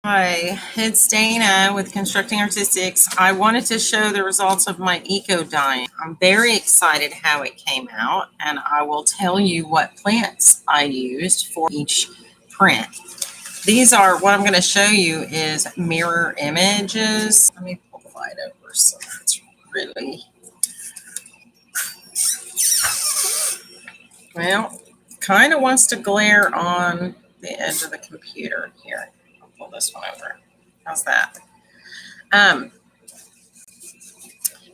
Hi, it's Dana with Constructing Artistics. I wanted to show the results of my eco dyeing. I'm very excited how it came out, and I will tell you what plants I used for each print. These are, what I'm going to show you is mirror images. Let me pull the light over so it's really, well, kind of wants to glare on the edge of the computer here. I'll pull this one over. How's that?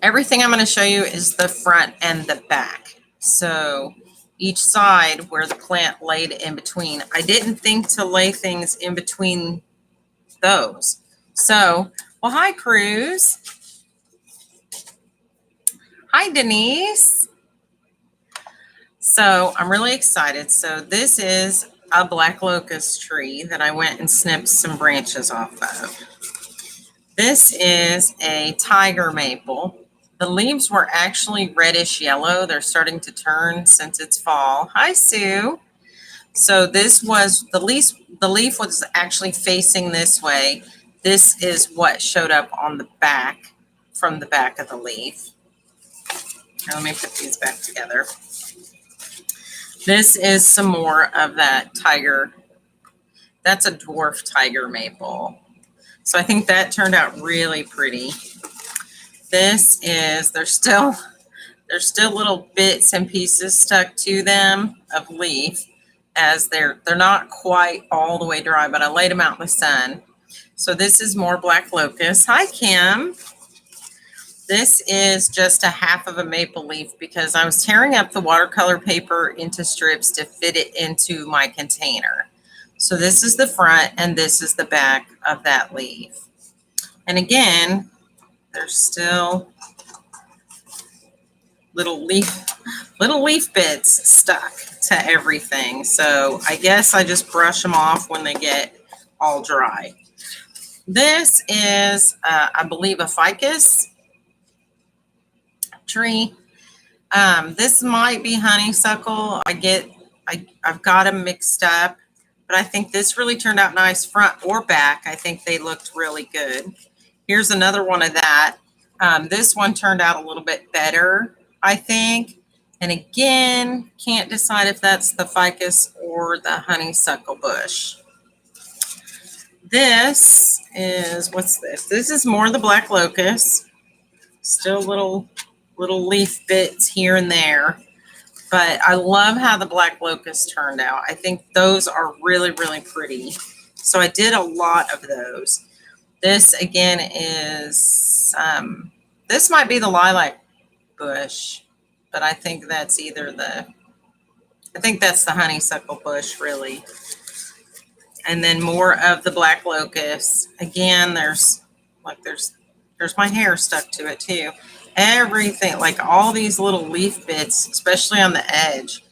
Everything I'm going to show you is the front and the back. So each side where the plant laid in between. I didn't think to lay things in between those. So, well, hi, Cruz. Hi, Denise. So I'm really excited. So this is a black locust tree that I went and snipped some branches off of. This is a tiger maple. The leaves were actually reddish yellow. They're starting to turn since it's fall. Hi, Sue. So this was the leaf was actually facing this way. This is what showed up on the back from the back of the leaf. Now let me put these back together. This is some more of that tiger. That's a dwarf tiger maple. So I think that turned out really pretty. This is, there's still little bits and pieces stuck to them of leaf, as they're not quite all the way dry, but I laid them out in the sun. So this is more black locust. Hi, Kim. This is just a half of a maple leaf because I was tearing up the watercolor paper into strips to fit it into my container. So this is the front and this is the back of that leaf. And again, there's still little leaf bits stuck to everything. So I guess I just brush them off when they get all dry. This is, I believe, a ficus tree. This might be honeysuckle. I've got them mixed up, but I think this really turned out nice front or back. I think they looked really good. Here's another one of that. This one turned out a little bit better, I think. And again, can't decide if that's the ficus or the honeysuckle bush. This is, what's this? This is more the black locust. Still little leaf bits here and there. But I love how the black locust turned out. I think those are really, really pretty. So I did a lot of those. This again is, this might be the lilac bush, but I think that's that's the honeysuckle bush really. And then more of the black locust. Again, there's my hair stuck to it too. Everything, like all these little leaf bits, especially on the edge,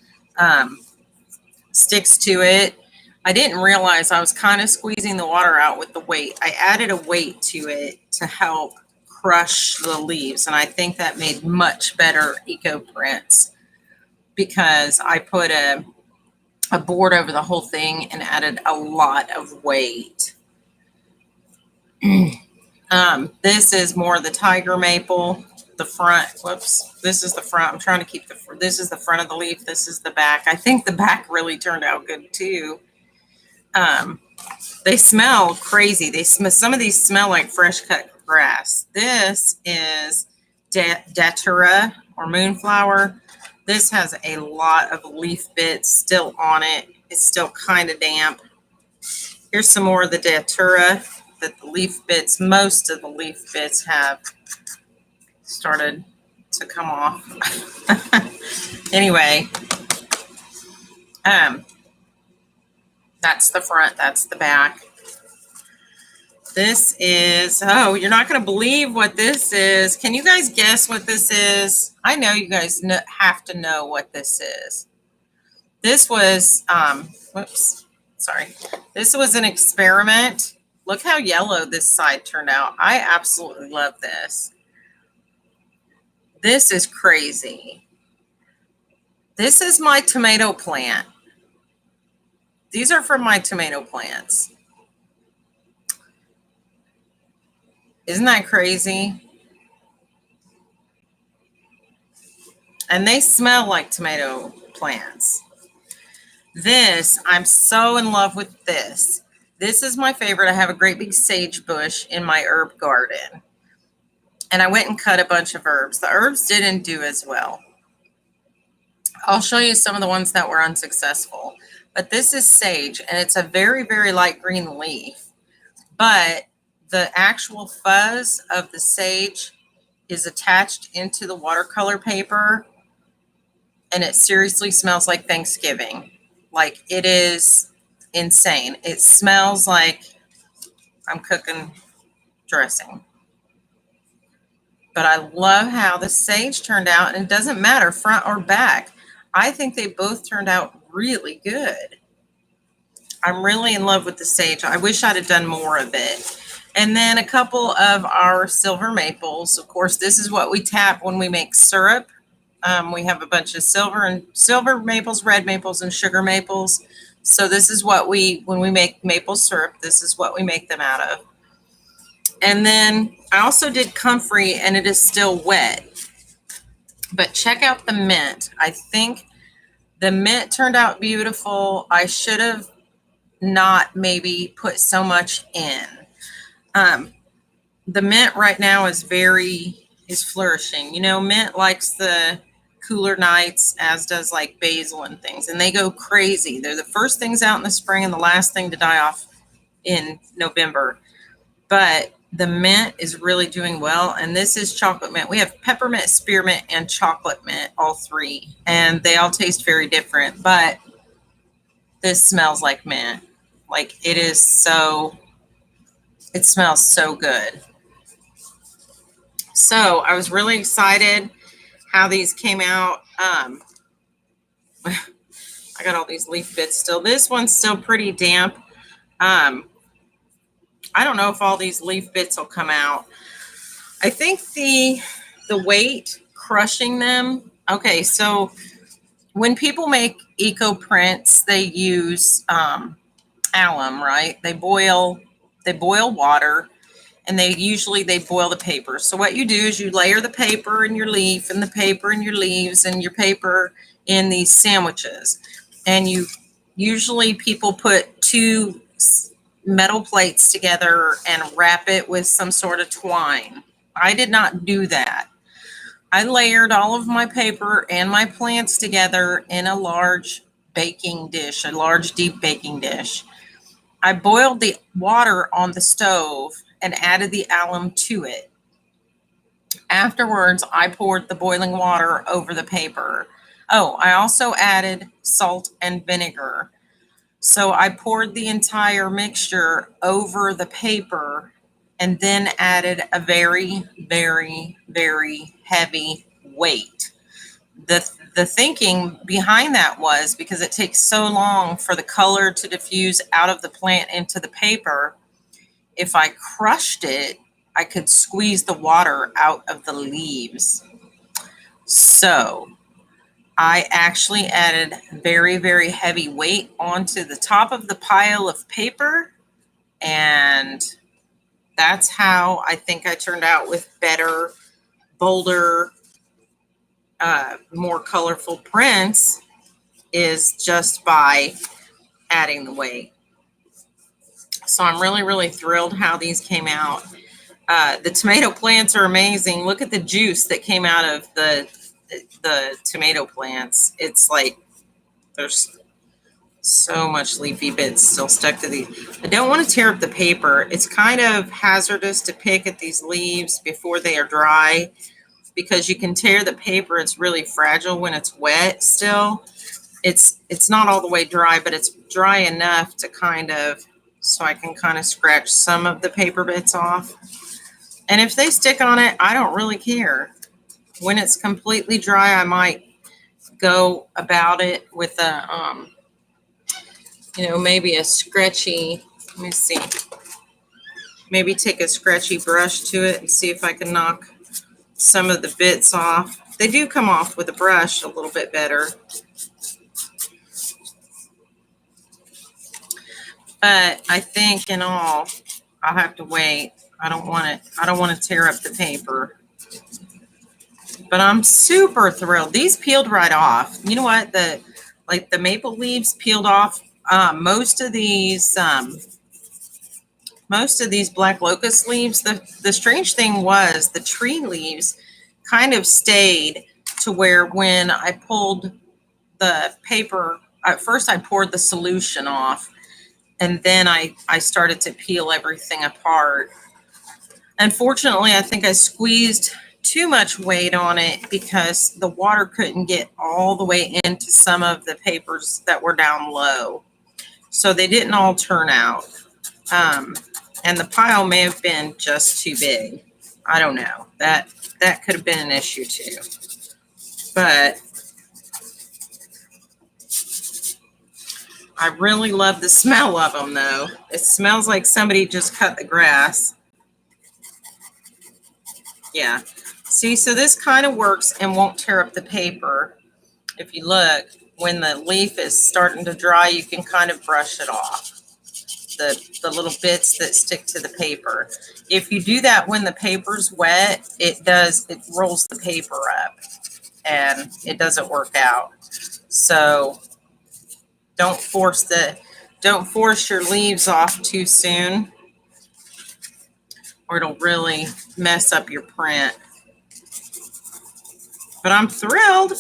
sticks to it. I didn't realize I was kind of squeezing the water out with the weight. I added a weight to it to help crush the leaves, and I think that made much better eco prints because I put a board over the whole thing and added a lot of weight. This is more the tiger maple. The front, whoops, this is the front. I'm trying to keep this is the front of the leaf. This is the back. I think the back really turned out good too. They smell crazy. Some of these smell like fresh cut grass. This is datura or moonflower. This has a lot of leaf bits still on it. It's still kind of damp. Here's some more of the datura that the leaf bits, most of the leaf bits have started to come off. Anyway, that's the front, that's the back. This is, oh, you're not going to believe what this is. Can you guys guess what this is? I know you guys have to know what this is. This was, whoops, sorry. This was an experiment. Look how yellow this side turned out. I absolutely love this. This is crazy. This is my tomato plant. These are from my tomato plants. Isn't that crazy? And they smell like tomato plants. This, I'm so in love with this. This is my favorite. I have a great big sage bush in my herb garden. And I went and cut a bunch of herbs. The herbs didn't do as well. I'll show you some of the ones that were unsuccessful. But this is sage, and it's a very, very light green leaf. But the actual fuzz of the sage is attached into the watercolor paper, and it seriously smells like Thanksgiving. Like, it is insane. It smells like I'm cooking dressing. But I love how the sage turned out, and it doesn't matter front or back. I think they both turned out really good. I'm really in love with the sage. I wish I'd have done more of it. And then a couple of our silver maples. Of course, this is what we tap when we make syrup. We have a bunch of silver maples, red maples, and sugar maples. So this is what when we make maple syrup, this is what we make them out of. And then I also did comfrey, and it is still wet. But check out the mint. I think the mint turned out beautiful. I should have not maybe put so much in. The mint right now is flourishing. You know, mint likes the cooler nights, as does like basil and things, and they go crazy. They're the first things out in the spring and the last thing to die off in November. But the mint is really doing well, and this is chocolate mint. We have peppermint, spearmint, and chocolate mint, all three, and they all taste very different, but this smells like mint. Like, it smells so good. So I was really excited how these came out. I got all these leaf bits still. This one's still pretty damp. I don't know if all these leaf bits will come out. I think the weight crushing them. Okay, so when people make eco prints, they use alum, right? They boil water, and they boil the paper. So what you do is you layer the paper in your leaf, and the paper in your leaves, and your paper in these sandwiches. And usually people put two metal plates together and wrap it with some sort of twine. I did not do that. I layered all of my paper and my plants together in a large baking dish, a large deep baking dish. I boiled the water on the stove and added the alum to it. Afterwards, I poured the boiling water over the paper. Oh, I also added salt and vinegar. So I poured the entire mixture over the paper and then added a very, very, very heavy weight. The thinking behind that was because it takes so long for the color to diffuse out of the plant into the paper. If I crushed it, I could squeeze the water out of the leaves. So I actually added very, very heavy weight onto the top of the pile of paper, and that's how I think I turned out with better, bolder, more colorful prints, is just by adding the weight. So I'm really, really thrilled how these came out. The tomato plants are amazing. Look at the juice that came out of the tomato plants. It's like there's so much leafy bits still stuck to these. I don't want to tear up the paper. It's kind of hazardous to pick at these leaves before they are dry because you can tear the paper. It's really fragile when it's wet still. It's not all the way dry, but it's dry enough to so I can kind of scratch some of the paper bits off. And if they stick on it, I don't really care. When it's completely dry, I might go about it with maybe a scratchy, let me see, maybe take a scratchy brush to it and see if I can knock some of the bits off. They do come off with a brush a little bit better. But I think in all, I'll have to wait. I don't want it. I don't want to tear up the paper. But I'm super thrilled. These peeled right off. You know what? The maple leaves peeled off. Most of these black locust leaves. The strange thing was the tree leaves kind of stayed to where when I pulled the paper, at first I poured the solution off, and then I started to peel everything apart. Unfortunately, I think I squeezed too much weight on it because the water couldn't get all the way into some of the papers that were down low. So they didn't all turn out. And the pile may have been just too big. I don't know. That could have been an issue too. But I really love the smell of them though. It smells like somebody just cut the grass. Yeah. See, so this kind of works and won't tear up the paper. If you look, when the leaf is starting to dry, you can kind of brush it off. The little bits that stick to the paper. If you do that when the paper's wet, it rolls the paper up and it doesn't work out. So don't force your leaves off too soon, or it'll really mess up your print. But I'm thrilled.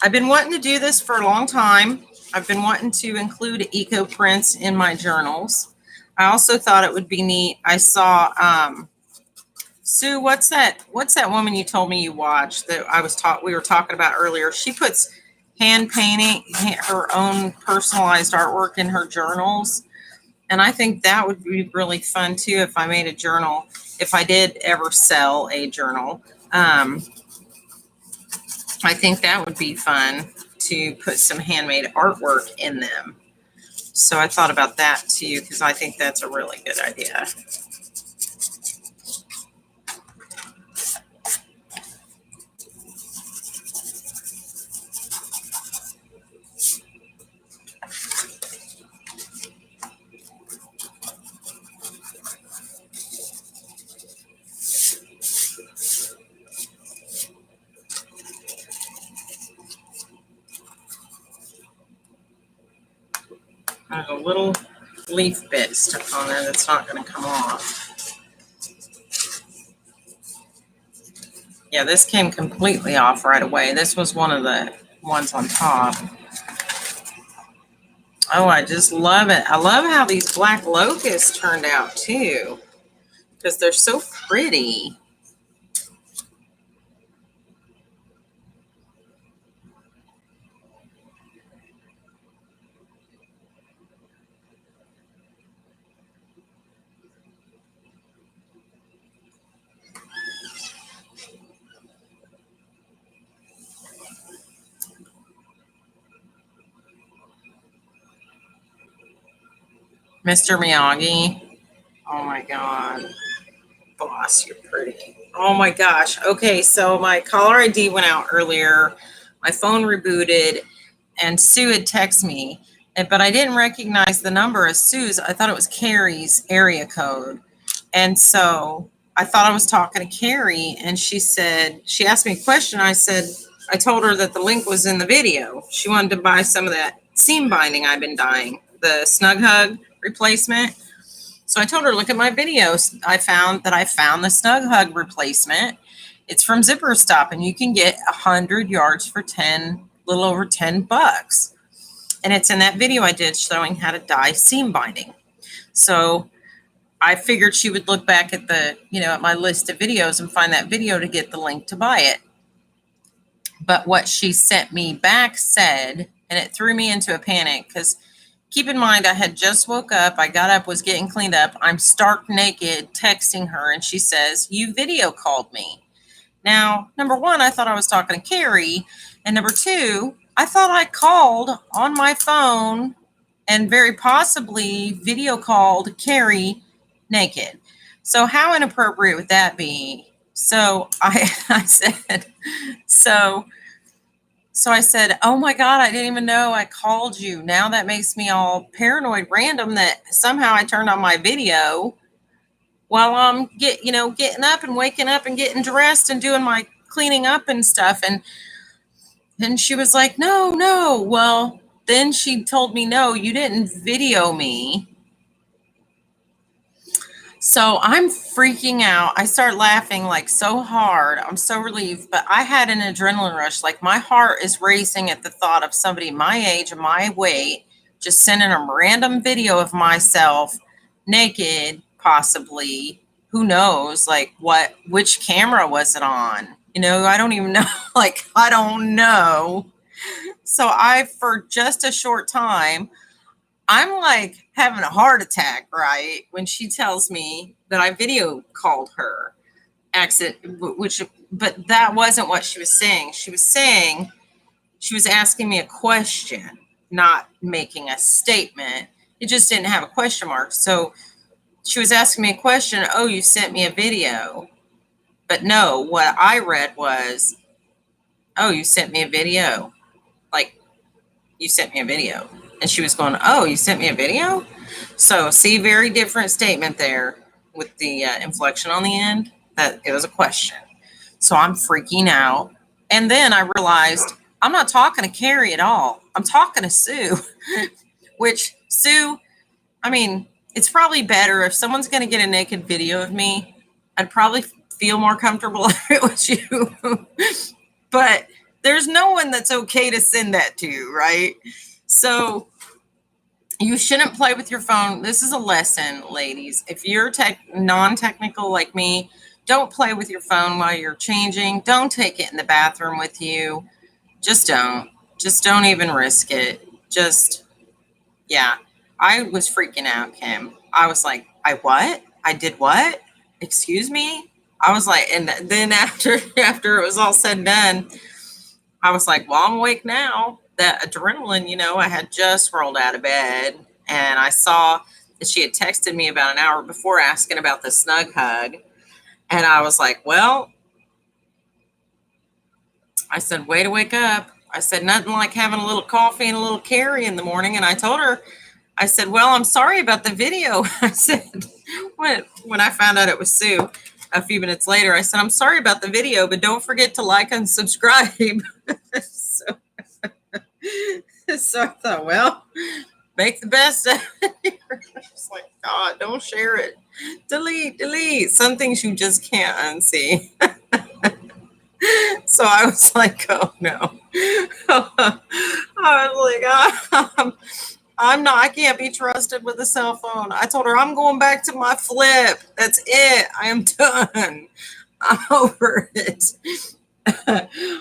I've been wanting to do this for a long time. I've been wanting to include eco prints in my journals. I also thought it would be neat. I saw Sue, what's that woman you told me you watched that we were talking about earlier? She puts hand painting, her own personalized artwork in her journals. And I think that would be really fun too if I made a journal, if I did ever sell a journal. I think that would be fun to put some handmade artwork in them. So I thought about that too, because I think that's a really good idea. There's a little leaf bit stuck on there that's not going to come off. Yeah, this came completely off right away. This was one of the ones on top. Oh, I just love it. I love how these black locusts turned out too, because they're so pretty. Mr. Miyagi. Oh my God. Boss, you're pretty. Oh my gosh. Okay, so my caller ID went out earlier. My phone rebooted and Sue had texted me, but I didn't recognize the number as Sue's. I thought it was Carrie's area code. And so I thought I was talking to Carrie, and she asked me a question. I told her that the link was in the video. She wanted to buy some of that seam binding I've been dyeing, the Snug Hug replacement. So I told her, look at my videos. I found the Snug Hug replacement. It's from Zipper Stop, and you can get 100 yards for little over $10. And it's in that video I did showing how to dye seam binding. So I figured she would look back at at my list of videos and find that video to get the link to buy it. But what she sent me back said, and it threw me into a panic, because keep in mind, I had just woke up. I got up, was getting cleaned up. I'm stark naked texting her, and she says, you video called me. Now, number one, I thought I was talking to Carrie. And number two, I thought I called on my phone and very possibly video called Carrie naked. So how inappropriate would that be? So I said, oh my God, I didn't even know I called you. Now that makes me all paranoid random that somehow I turned on my video while I'm getting up and waking up and getting dressed and doing my cleaning up and stuff. And then she was like, no, no. Well, then she told me, no, you didn't video me. So I'm freaking out. I start laughing like so hard. I'm so relieved, but I had an adrenaline rush. Like my heart is racing at the thought of somebody my age and my weight just sending a random video of myself naked, possibly. Who knows? Like which camera was it on? I don't even know. Like, I don't know. So for just a short time, I'm like having a heart attack, right? When she tells me that I video called her but that wasn't what she was saying. She was asking me a question, not making a statement. It just didn't have a question mark. So she was asking me a question. Oh, you sent me a video. But no, what I read was, oh, you sent me a video. Like, you sent me a video. And she was going, oh, you sent me a video? So see, very different statement there with the inflection on the end. That it was a question. So I'm freaking out. And then I realized I'm not talking to Carrie at all. I'm talking to Sue, which Sue, I mean, it's probably better if someone's going to get a naked video of me. I'd probably feel more comfortable if it was you. But there's no one that's okay to send that to, right? So you shouldn't play with your phone. This is a lesson, ladies. If you're non-technical like me, don't play with your phone while you're changing. Don't take it in the bathroom with you. Just don't. Just don't even risk it. Yeah. I was freaking out, Kim. I was like, I what? I did what? Excuse me? I was like, and then after it was all said and done, I was like, well, I'm awake now. That adrenaline, I had just rolled out of bed, and I saw that she had texted me about an hour before asking about the snug hug. And I was like, well, I said, way to wake up. I said, nothing like having a little coffee and a little Carrie in the morning. And I told her, I said, well, I'm sorry about the video. I said, when I found out it was Sue a few minutes later, I said, I'm sorry about the video, but don't forget to like and subscribe. So I thought, well, make the best of it. It's like, God, don't share it. Delete. Some things you just can't unsee. So I was like, oh no. I was like, I can't be trusted with a cell phone. I told her I'm going back to my flip. That's it. I am done. I'm over it.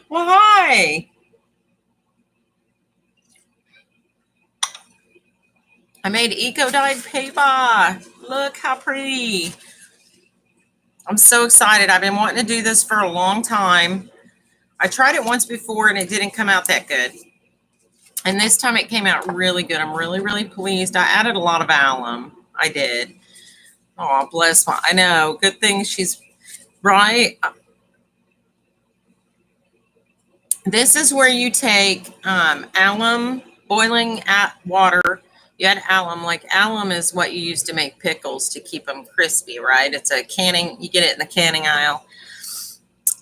Why? I made eco-dyed paper. Look how pretty. I'm so excited. I've been wanting to do this for a long time. I tried it once before and it didn't come out that good. And this time it came out really good. I'm really, really pleased. I added a lot of alum. I did. Oh, bless my, I know. Good thing she's right. This is where you take alum, boiling water. You add alum. Like alum is what you use to make pickles to keep them crispy, right? It's a canning. You get it in the canning aisle.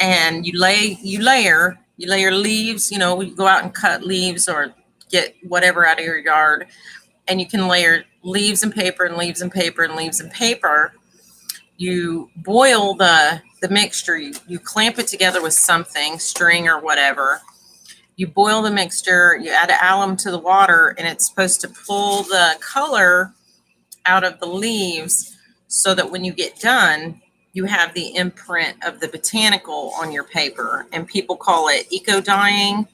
And you layer leaves. You go out and cut leaves or get whatever out of your yard. And you can layer leaves and paper and leaves and paper and leaves and paper. You boil the mixture. You clamp it together with something, string or whatever. You boil the mixture. You add alum to the water, and it's supposed to pull the color out of the leaves so that when you get done, you have the imprint of the botanical on your paper. And people call it eco-dyeing.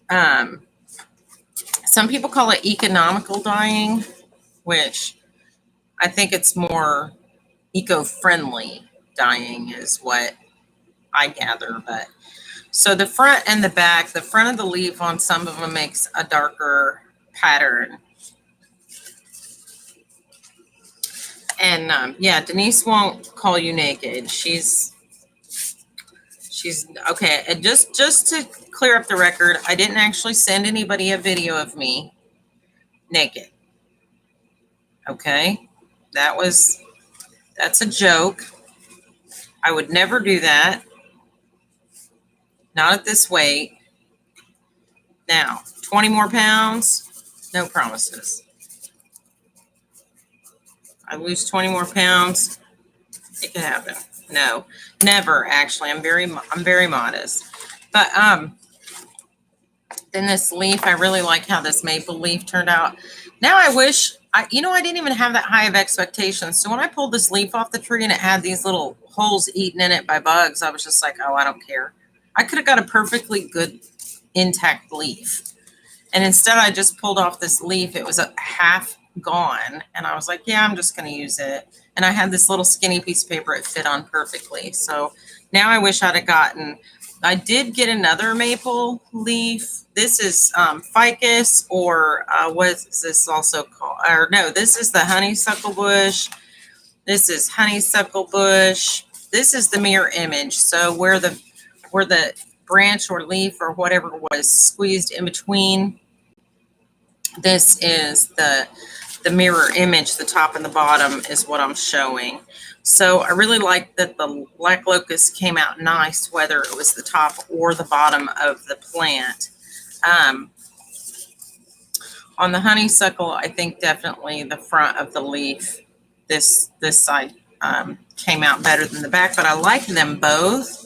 Some people call it economical dyeing, which I think it's more eco-friendly dyeing is what I gather. But so the front and the back, the front of the leaf on some of them makes a darker pattern. And yeah, Denise won't call you naked. She's okay. And just to clear up the record, I didn't actually send anybody a video of me naked. Okay, that was That's a joke. I would never do that. Not at this weight. Now, 20 more pounds, no promises. I lose 20 more pounds, it could happen. No, never actually. I'm very modest. But then this leaf, I really like how this maple leaf turned out. Now I wish I didn't even have that high of expectations. So when I pulled this leaf off the tree and it had these little holes eaten in it by bugs, I was just like, oh, I don't care. I could have got a perfectly good intact leaf. And instead I just pulled off this leaf. It was a half gone. And I was like, yeah, I'm just going to use it. And I had this little skinny piece of paper. It fit on perfectly. So now I wish I'd have gotten, I did get another maple leaf. This is ficus, or what is this also called? Or no, this is the honeysuckle bush. This is honeysuckle bush. This is the mirror image. So where the branch or leaf or whatever was squeezed in between, this is the mirror image. The top and the bottom is what I'm showing. So I really like that the black locust came out nice, whether it was the top or the bottom of the plant. On the honeysuckle, I think definitely the front of the leaf, this side came out better than the back, but I like them both.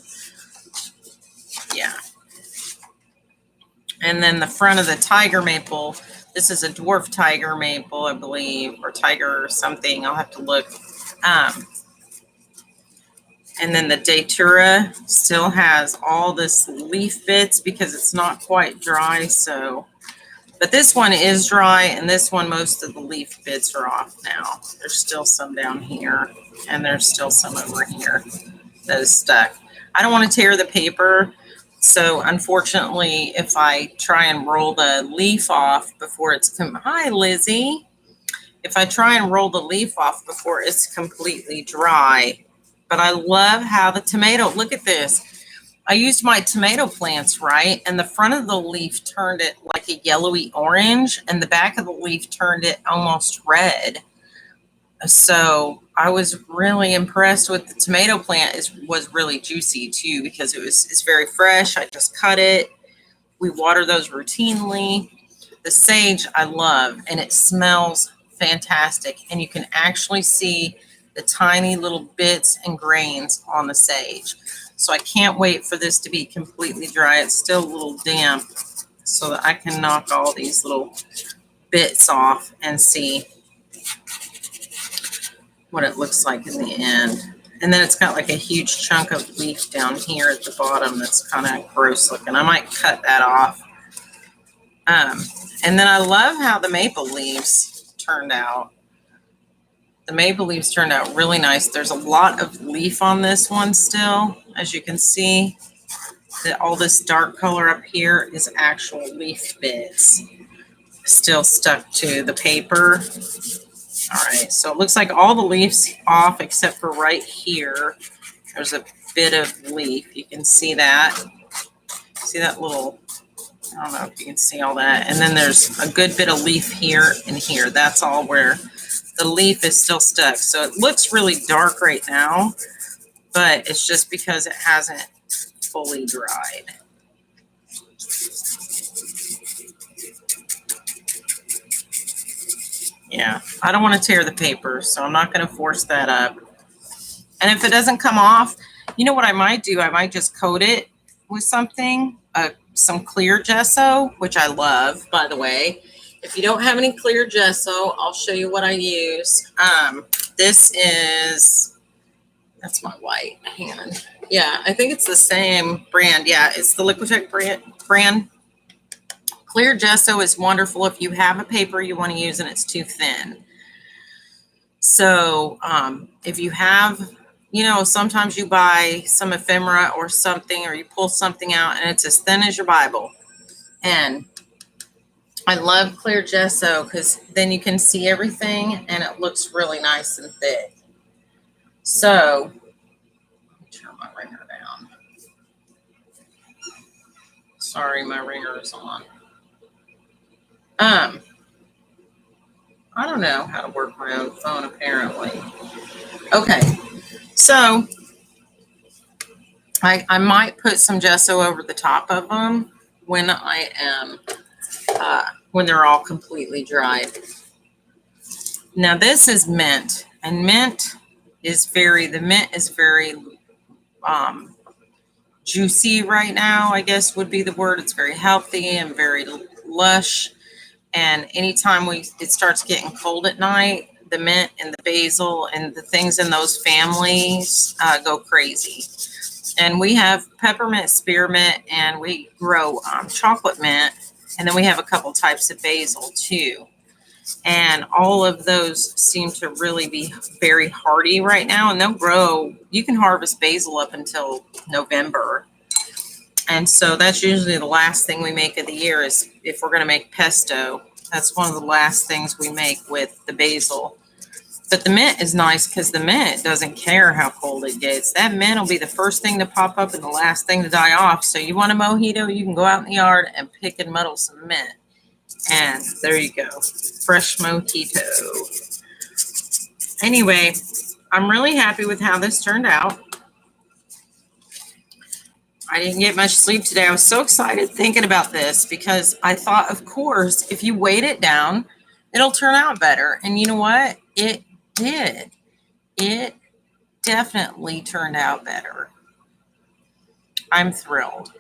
Yeah. And then the front of the tiger maple, this is a dwarf tiger maple, I believe, or tiger or something. I'll have to look. And then the datura still has all this leaf bits because it's not quite dry. So, but this one is dry, and this one, most of the leaf bits are off now. There's still some down here, and there's still some over here that is stuck. I don't want to tear the paper. So unfortunately, if I try and roll the leaf off before it's, hi Lizzie. If I try and roll the leaf off before it's completely dry, but I love how the tomato, look at this. I used my tomato plants, right? And the front of the leaf turned it like a yellowy orange, and the back of the leaf turned it almost red. So I was really impressed with the tomato plant. Was really juicy too, because it's very fresh. I just cut it. We water those routinely. The sage I love, and it smells fantastic. And you can actually see the tiny little bits and grains on the sage. So I can't wait for this to be completely dry. It's still a little damp, so that I can knock all these little bits off and see what it looks like in the end. And then it's got like a huge chunk of leaf down here at the bottom that's kind of gross looking. I might cut that off. And then I love how the maple leaves turned out. The maple leaves turned out really nice. There's a lot of leaf on this one still. As you can see, that all this dark color up here is actual leaf bits still stuck to the paper. All right, so it looks like all the leaves off except for right here. There's a bit of leaf. You can see that. See that little, I don't know if you can see all that. And then there's a good bit of leaf here and here. That's all where the leaf is still stuck. So it looks really dark right now, but it's just because it hasn't fully dried. Yeah, I don't want to tear the paper, so I'm not going to force that up. And if it doesn't come off, you know what I might do? I might just coat it with something, some clear gesso, which I love, by the way. If you don't have any clear gesso, I'll show you what I use. This is, that's my white hand. Yeah, I think it's the same brand. Yeah, it's the Liquitex brand. Clear gesso is wonderful if you have a paper you want to use and it's too thin. So if you have, you know, sometimes you buy some ephemera or something, or you pull something out and it's as thin as your Bible. And I love clear gesso because then you can see everything and it looks really nice and thick. So let me turn my ringer down. Sorry, my ringer is on. I I don't know how to work my own phone, apparently. Okay, so I might put some gesso over the top of them when I am, when they're all completely dried. Now this is mint, and mint is very juicy right now, I guess would be the word. It's very healthy and very lush. And anytime it starts getting cold at night, the mint and the basil and the things in those families go crazy. And we have peppermint, spearmint, and we grow chocolate mint. And then we have a couple types of basil too. And all of those seem to really be very hardy right now. And they'll grow, you can harvest basil up until November. And so that's usually the last thing we make of the year is if we're going to make pesto. That's one of the last things we make with the basil. But the mint is nice because the mint doesn't care how cold it gets. That mint will be the first thing to pop up and the last thing to die off. So you want a mojito, you can go out in the yard and pick and muddle some mint. And there you go. Fresh mojito. Anyway, I'm really happy with how this turned out. I didn't get much sleep today. I was so excited thinking about this because I thought, of course, if you weight it down, it'll turn out better. And you know what? It did. It definitely turned out better. I'm thrilled.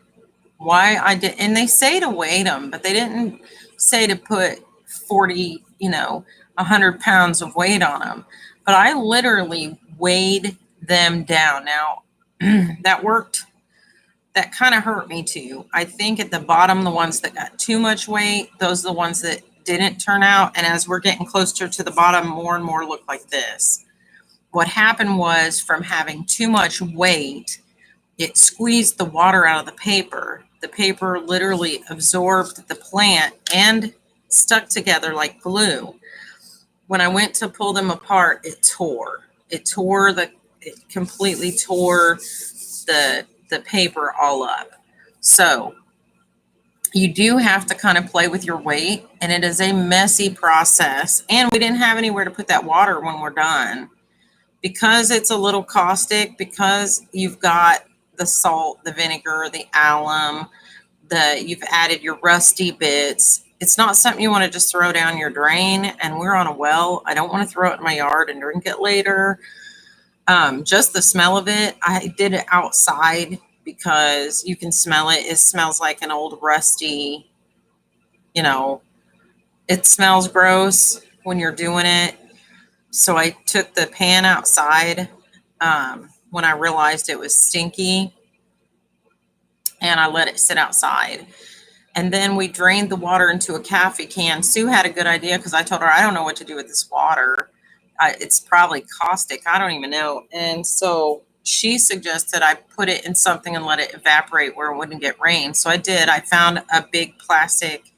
Why I did, and they say to weight them, but they didn't say to put 40, 100 pounds of weight on them. But I literally weighed them down. Now, that worked. That kind of hurt me too. I think at the bottom, the ones that got too much weight, those are the ones that didn't turn out. And as we're getting closer to the bottom, more and more look like this. What happened was from having too much weight, it squeezed the water out of the paper. The paper literally absorbed the plant and stuck together like glue. When I went to pull them apart, it tore. It completely tore the paper all up. So you do have to kind of play with your weight, and it is a messy process. And we didn't have anywhere to put that water when we're done. Because it's a little caustic, because you've got the salt, the vinegar, the alum, you've added your rusty bits. It's not something you want to just throw down your drain. And we're on a well. I don't want to throw it in my yard and drink it later. Just the smell of it. I did it outside because you can smell it. It smells like an old rusty, it smells gross when you're doing it. So I took the pan outside when I realized it was stinky, and I let it sit outside. And then we drained the water into a coffee can. Sue had a good idea because I told her, I don't know what to do with this water. It's probably caustic. I don't even know. And so she suggested I put it in something and let it evaporate where it wouldn't get rain. So I did. I found a big plastic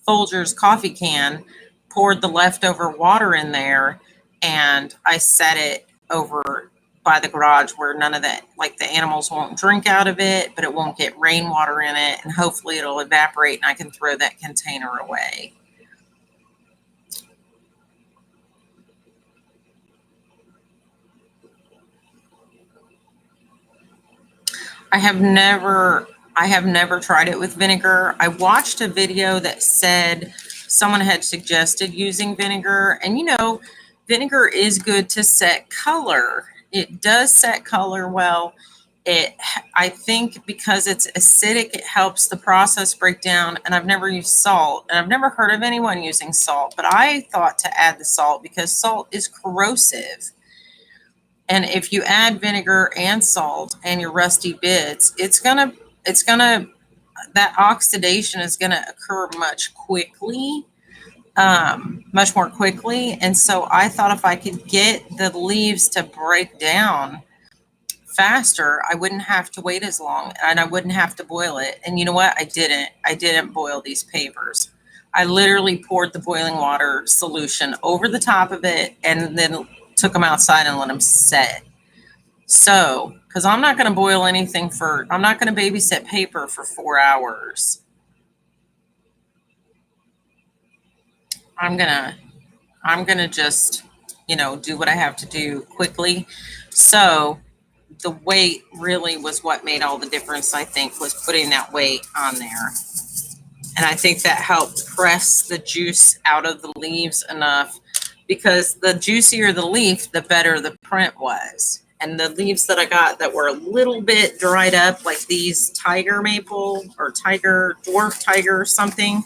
Folgers coffee can, poured the leftover water in there, and I set it over by the garage where none of that, like the animals won't drink out of it, but it won't get rainwater in it. And hopefully it'll evaporate and I can throw that container away. I have never tried it with vinegar. I watched a video that said someone had suggested using vinegar, and vinegar is good to set color. It does set color well. I think because it's acidic, it helps the process break down. And I've never used salt, and I've never heard of anyone using salt, but I thought to add the salt because salt is corrosive. And if you add vinegar and salt and your rusty bits, that oxidation is gonna occur much more quickly. And so I thought if I could get the leaves to break down faster, I wouldn't have to wait as long and I wouldn't have to boil it. And you know what? I didn't boil these papers. I literally poured the boiling water solution over the top of it and then took them outside and let them set. So, because I'm not going to boil anything I'm not going to babysit paper for 4 hours. I'm going to I'm going to just, do what I have to do quickly. So the weight really was what made all the difference, I think, was putting that weight on there. And I think that helped press the juice out of the leaves enough, because the juicier the leaf, the better the print was. And the leaves that I got that were a little bit dried up, like these tiger maple or dwarf tiger or something,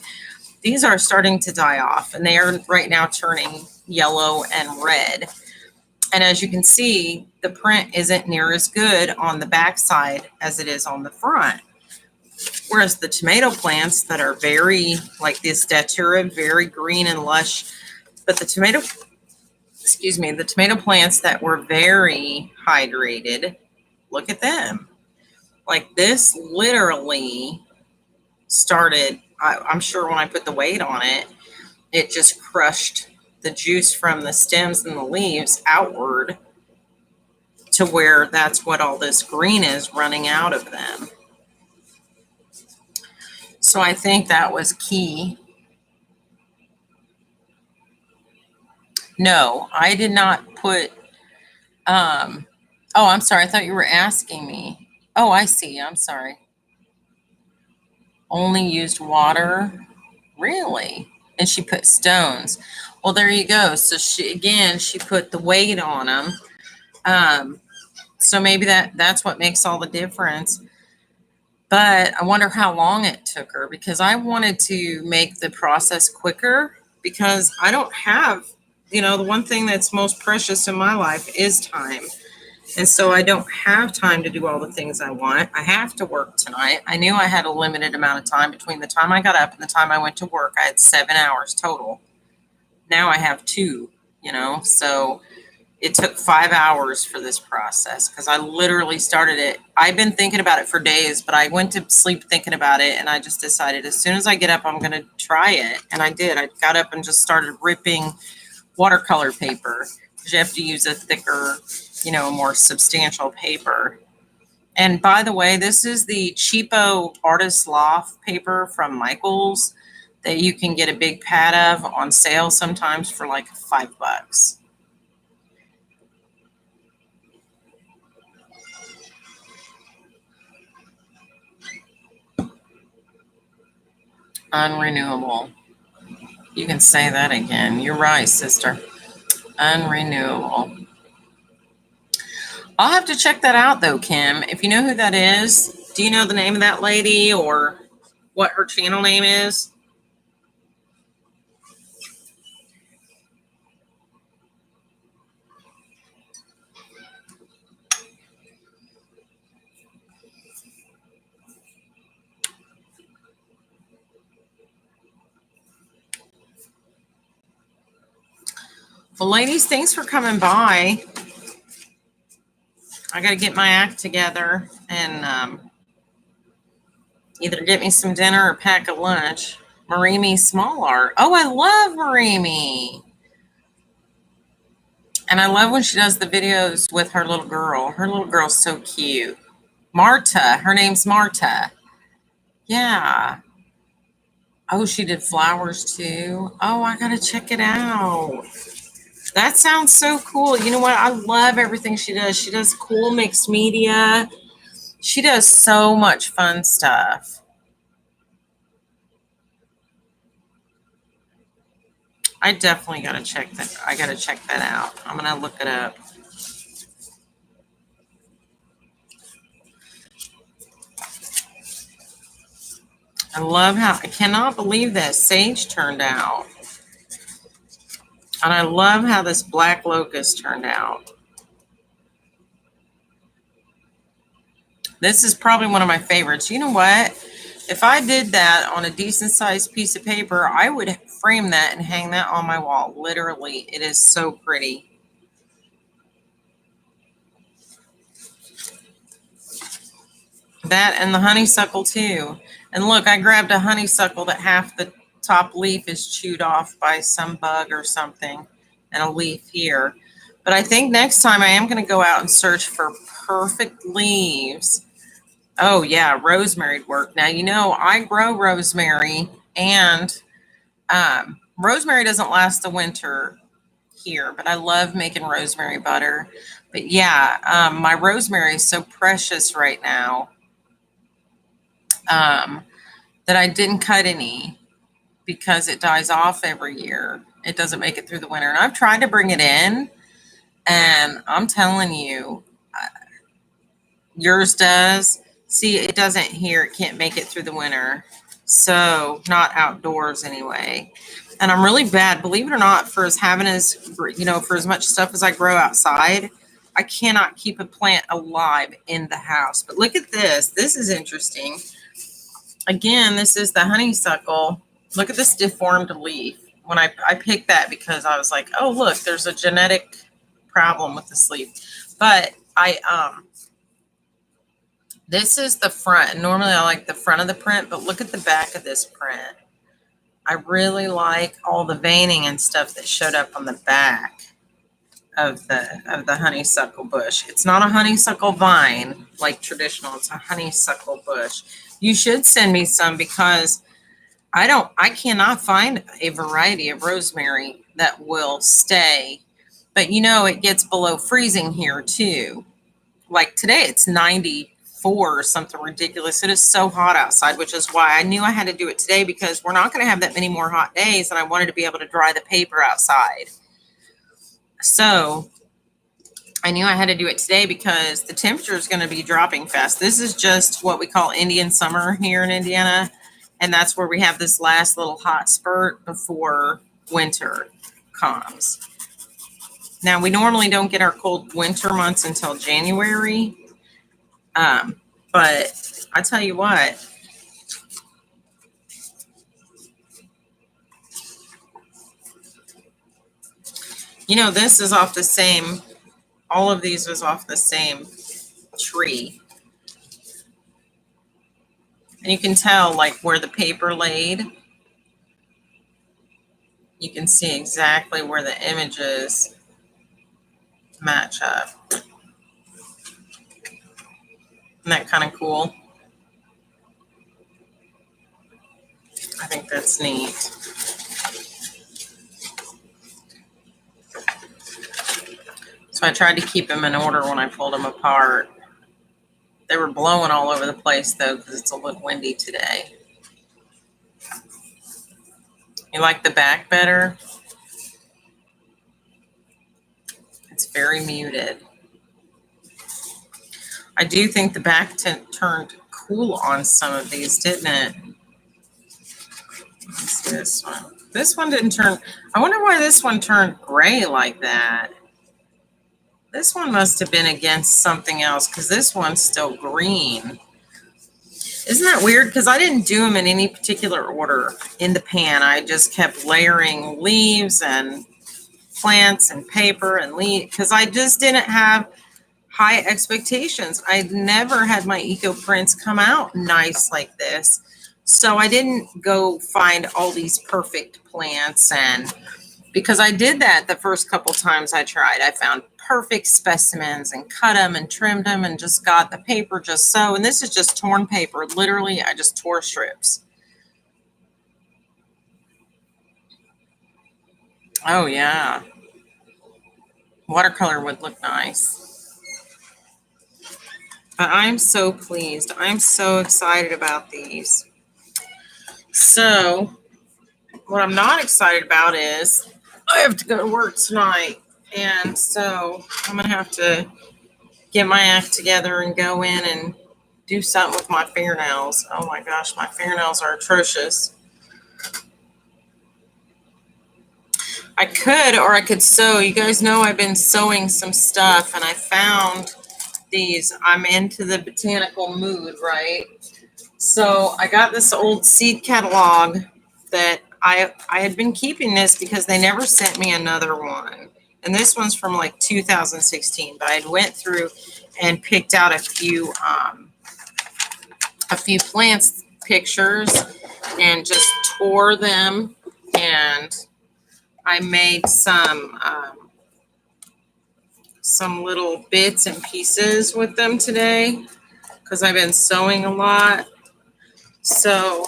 these are starting to die off, and they are right now turning yellow and red. And as you can see, the print isn't near as good on the backside as it is on the front. Whereas the tomato plants that are very, like this datura, very green and lush, but the tomato plants that were very hydrated, look at them. Like this literally started, I'm sure when I put the weight on it, it just crushed the juice from the stems and the leaves outward to where that's what all this green is running out of them. So I think that was key. No, I did not put, oh, I'm sorry. I thought you were asking me. Oh, I see. I'm sorry. Only used water. Really? And she put stones. Well, there you go. So she put the weight on them. So maybe that's what makes all the difference. But I wonder how long it took her, because I wanted to make the process quicker, because I don't have, the one thing that's most precious in my life is time. And so I don't have time to do all the things I want. I have to work tonight. I knew I had a limited amount of time between the time I got up and the time I went to work. I had 7 hours total. Now I have 2, so it took 5 hours for this process, because I literally started it. I've been thinking about it for days, but I went to sleep thinking about it, and I just decided as soon as I get up, I'm going to try it. And I did. I got up and just started ripping watercolor paper, because you have to use a thicker, more substantial paper. And by the way, this is the cheapo Artist Loft paper from Michaels that you can get a big pad of on sale sometimes for like $5. Unrenewable. You can say that again. You're right, sister. Unrenewable. I'll have to check that out though, Kim. If you know who that is, do you know the name of that lady or what her channel name is? Well, ladies, thanks for coming by. I got to get my act together and either get me some dinner or pack a lunch. Marimi Small Art. Oh, I love Marimi. And I love when she does the videos with her little girl. Her little girl's so cute. Marta. Her name's Marta. Yeah. Oh, she did flowers too. Oh, I got to check it out. That sounds so cool. You know what? I love everything she does. She does cool mixed media. She does so much fun stuff. I definitely got to check that. I got to check that out. I'm going to look it up. I love how, I cannot believe that sage turned out. And I love how this black locust turned out. This is probably one of my favorites. You know what? If I did that on a decent sized piece of paper, I would frame that and hang that on my wall. Literally, it is so pretty. That and the honeysuckle too. And look, I grabbed a honeysuckle that half the top leaf is chewed off by some bug or something, and a leaf here. But I think next time I am going to go out and search for perfect leaves. Oh yeah, rosemary would work. Now, I grow rosemary, and rosemary doesn't last the winter here, but I love making rosemary butter. But yeah, my rosemary is so precious right now that I didn't cut any because it dies off every year. It doesn't make it through the winter. And I've tried to bring it in, and I'm telling you, yours does. See, it doesn't here. It can't make it through the winter. So not outdoors anyway. And I'm really bad, believe it or not, for as having as, you know, for as much stuff as I grow outside, I cannot keep a plant alive in the house. But look at this. This is interesting. Again, this is the honeysuckle. Look at this deformed leaf. When I picked that because I was like, oh, look, there's a genetic problem with this leaf. But this is the front. Normally I like the front of the print, but look at the back of this print. I really like all the veining and stuff that showed up on the back of the honeysuckle bush. It's not a honeysuckle vine like traditional. It's a honeysuckle bush. You should send me some because I cannot find a variety of rosemary that will stay. But you know, it gets below freezing here too. Like today it's 94 or something ridiculous. It is so hot outside, which is why I knew I had to do it today because we're not going to have that many more hot days and I wanted to be able to dry the paper outside. So I knew I had to do it today because the temperature is going to be dropping fast. This is just what we call Indian summer here in Indiana. And that's where we have this last little hot spurt before winter comes. Now, we normally don't get our cold winter months until January. But I tell you what, you know, this is off the same, all of these was off the same tree. And you can tell like where the paper laid. You can see exactly where the images match up. Isn't that kind of cool? I think that's neat. So I tried to keep them in order when I pulled them apart. They were blowing all over the place though because it's a little windy today. You like the back better? It's very muted. I do think the back turned cool on some of these, didn't it? What's this one? This one didn't turn. I wonder why this one turned gray like that. This one must have been against something else because this one's still green. Isn't that weird? Because I didn't do them in any particular order in the pan. I just kept layering leaves and plants and paper and leaves because I just didn't have high expectations. I'd never had my eco prints come out nice like this. So I didn't go find all these perfect plants, and because I did that the first couple times I tried, I found perfect specimens and cut them and trimmed them and just got the paper just so. And this is just torn paper. Literally, I just tore strips. Oh, yeah. Watercolor would look nice. But I'm so pleased. I'm so excited about these. So what I'm not excited about is I have to go to work tonight. And so I'm going to have to get my act together and go in and do something with my fingernails. Oh my gosh, my fingernails are atrocious. I could, or I could sew. You guys know I've been sewing some stuff and I found these. I'm into the botanical mood, right? So I got this old seed catalog that I had been keeping this because they never sent me another one. And this one's from like 2016, but I went through and picked out a few plants pictures and just tore them, and I made some little bits and pieces with them today because I've been sewing a lot. So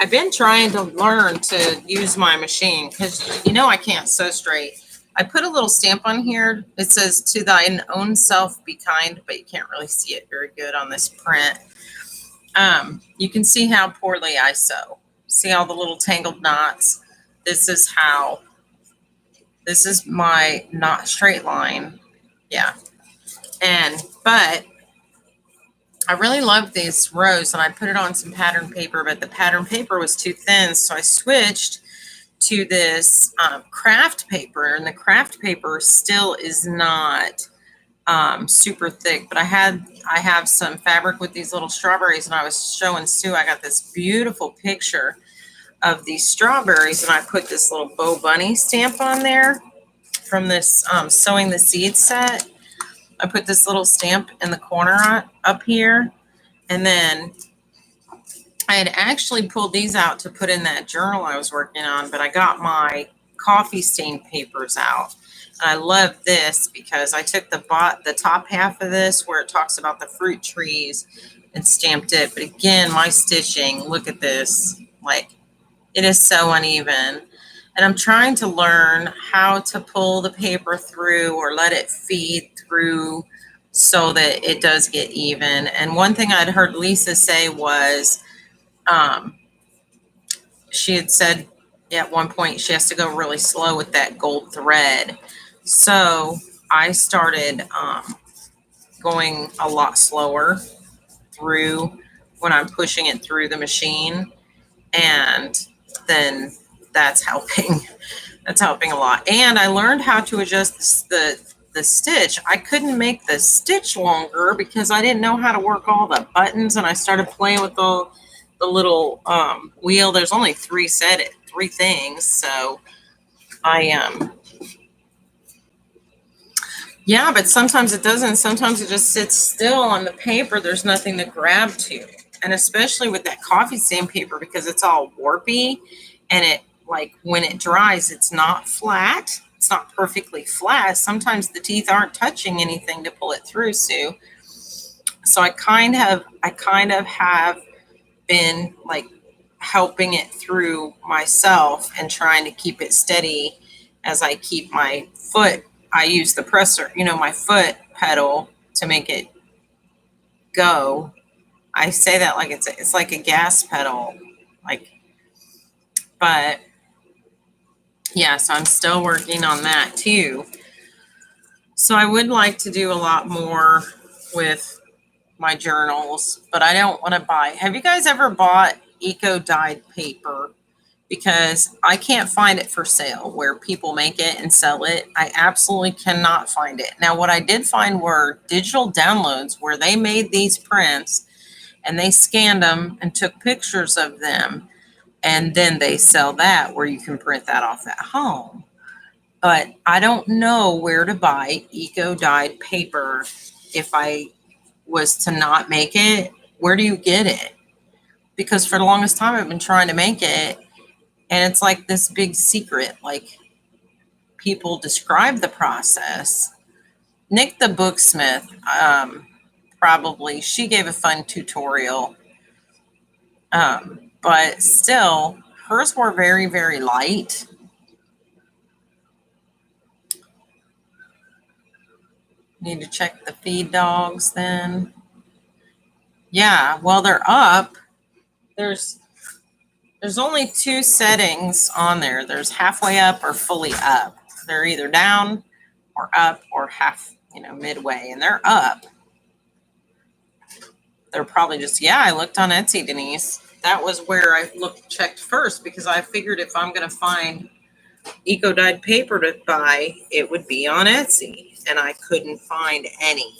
I've been trying to learn to use my machine because I can't sew straight. I put a little stamp on here. It says to thine own self be kind, but you can't really see it very good on this print. You can see how poorly I sew. See all the little tangled knots? This is my not straight line. Yeah. But I really love these rows, and I put it on some pattern paper, but the pattern paper was too thin. So I switched to this craft paper, and the craft paper still is not super thick, but I have some fabric with these little strawberries, and I was showing Sue, I got this beautiful picture of these strawberries, and I put this little Bo Bunny stamp on there from this Sowing the Seeds set. I put this little stamp in the corner up here, and then I had actually pulled these out to put in that journal I was working on, but I got my coffee stain papers out. And I love this because I took the top half of this where it talks about the fruit trees and stamped it. But again, my stitching, look at this, like it is so uneven. And I'm trying to learn how to pull the paper through or let it feed through so that it does get even. And one thing I'd heard Lisa say was she had said at one point she has to go really slow with that gold thread. So I started going a lot slower through when I'm pushing it through the machine, and then that's helping. That's helping a lot. And I learned how to adjust the stitch. I couldn't make the stitch longer because I didn't know how to work all the buttons, and I started playing with the little wheel. There's only three things, so yeah, but sometimes it doesn't. Sometimes it just sits still on the paper. There's nothing to grab to. And especially with that coffee stain paper, because it's all warpy, and it, like, when it dries, it's not flat. It's not perfectly flat. Sometimes the teeth aren't touching anything to pull it through, Sue. So I kind of have been like helping it through myself and trying to keep it steady as I keep my foot. I use the presser, my foot pedal to make it go. I say that like it's like a gas pedal, but yeah, so I'm still working on that too. So I would like to do a lot more with my journals, but I don't want to buy. Have you guys ever bought eco-dyed paper? Because I can't find it for sale where people make it and sell it. I absolutely cannot find it. Now, what I did find were digital downloads where they made these prints and they scanned them and took pictures of them, and then they sell that where you can print that off at home. But I don't know where to buy eco-dyed paper if I was to not make it. Where do you get it? Because for the longest time I've been trying to make it, and it's like this big secret. Like, people describe the process. Nick the Booksmith, probably, she gave a fun tutorial. But still, hers were very, very light. Need to check the feed dogs then. Yeah, well, they're up. There's only two settings on there. There's halfway up or fully up. They're either down or up or half, midway, and they're up. They're probably just, yeah, I looked on Etsy, Denise. That was where I checked first, because I figured if I'm going to find eco-dyed paper to buy, it would be on Etsy, and I couldn't find any.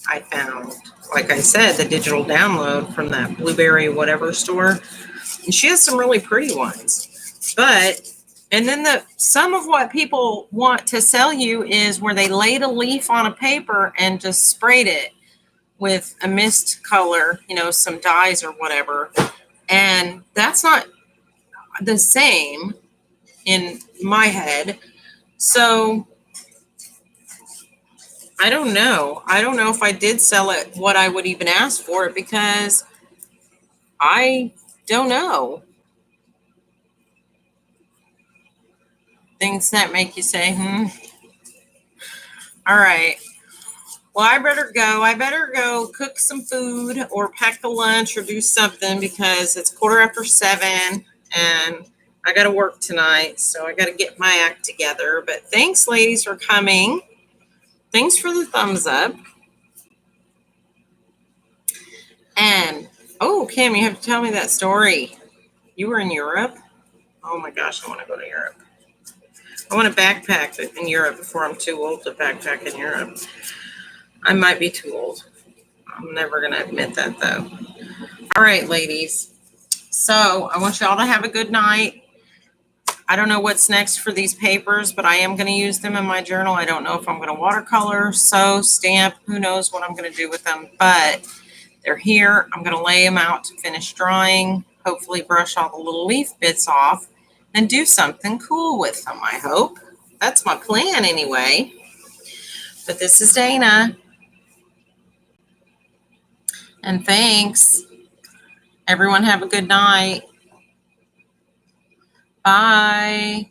I found, like I said, the digital download from that Blueberry whatever store. And she has some really pretty ones. And then some of what people want to sell you is where they laid a leaf on a paper and just sprayed it with a mist color, some dyes or whatever. And that's not the same in my head. So I don't know. I don't know if I did sell it, what I would even ask for it, because I don't know. Things that make you say, All right. Well, I better go. I better go cook some food or pack a lunch or do something because it's 7:15 and I got to work tonight. So I got to get my act together. But thanks, ladies, for coming. Thanks for the thumbs up. And, oh, Kim, you have to tell me that story. You were in Europe? Oh my gosh, I want to go to Europe. I want to backpack in Europe before I'm too old to backpack in Europe. I might be too old. I'm never going to admit that, though. All right, ladies. So I want y'all to have a good night. I don't know what's next for these papers, but I am going to use them in my journal. I don't know if I'm going to watercolor, sew, stamp. Who knows what I'm going to do with them, but they're here. I'm going to lay them out to finish drying, hopefully brush all the little leaf bits off, and do something cool with them, I hope. That's my plan anyway. But this is Dana. And thanks. Everyone have a good night. Bye.